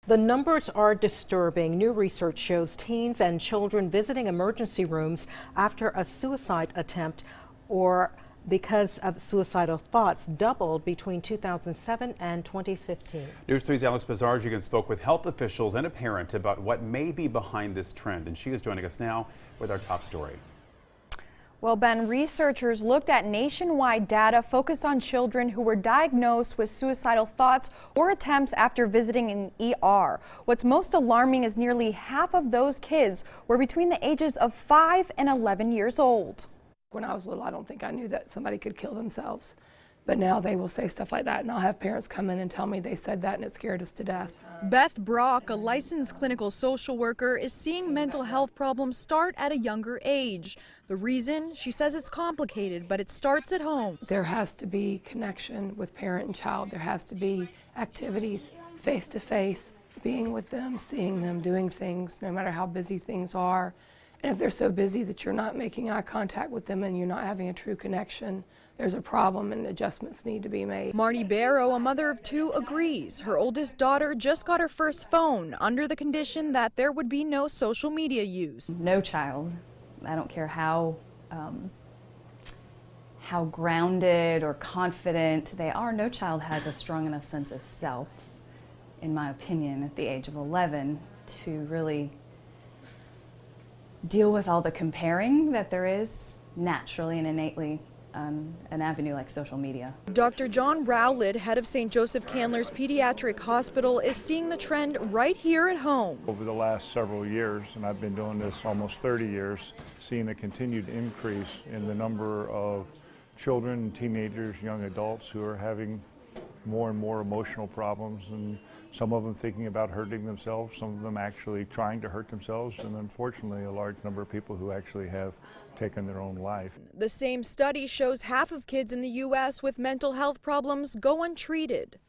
The numbers are disturbing. New research shows teens and children visiting emergency rooms after a suicide attempt or because of suicidal thoughts doubled between 2007 and 2015. News 3's Alex Bazarjian spoke with health officials and a parent about what may be behind this trend, and she is joining us now with our top story. Well, Ben, researchers looked at nationwide data focused on children who were diagnosed with suicidal thoughts or attempts after visiting an ER. What's most alarming is nearly half of those kids were between the ages of 5 and 11 years old. When I was little, I don't think I knew that somebody could kill themselves. But now they will say stuff like that, and I'll have parents come in and tell me they said that, and it scared us to death. Beth Brock, a licensed clinical social worker, is seeing mental health problems start at a younger age. The reason? She says it's complicated, but it starts at home. There has to be connection with parent and child. There has to be activities, face-to-face, being with them, seeing them, doing things, no matter how busy things are. And if they're so busy that you're not making eye contact with them and you're not having a true connection, there's a problem and adjustments need to be made. Marty Barrow, a mother of two, agrees. Her oldest daughter just got her first phone under the condition that there would be no social media use. No child, I don't care how grounded or confident they are, no child has a strong enough sense of self, in my opinion, at the age of 11 to really deal with all the comparing that there is naturally and innately on an avenue like social media. Dr. John Rowlett, head of St. Joseph Candler's Pediatric Hospital, is seeing the trend right here at home. Over the last several years, and I've been doing this almost 30 years, seeing a continued increase in the number of children, teenagers, young adults who are having more and more emotional problems, and some of them thinking about hurting themselves, some of them actually trying to hurt themselves, and unfortunately a large number of people who actually have taken their own life. The same study shows half of kids in the U.S. with mental health problems go untreated.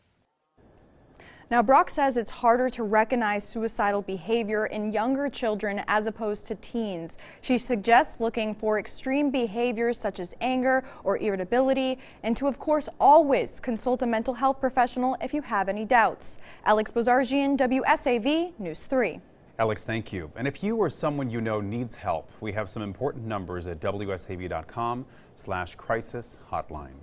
Now, Brock says it's harder to recognize suicidal behavior in younger children as opposed to teens. She suggests looking for extreme behaviors such as anger or irritability, and to, of course, always consult a mental health professional if you have any doubts. Alex Bazarjian, WSAV News 3. Alex, thank you. And if you or someone you know needs help, we have some important numbers at WSAV.com/crisis hotline.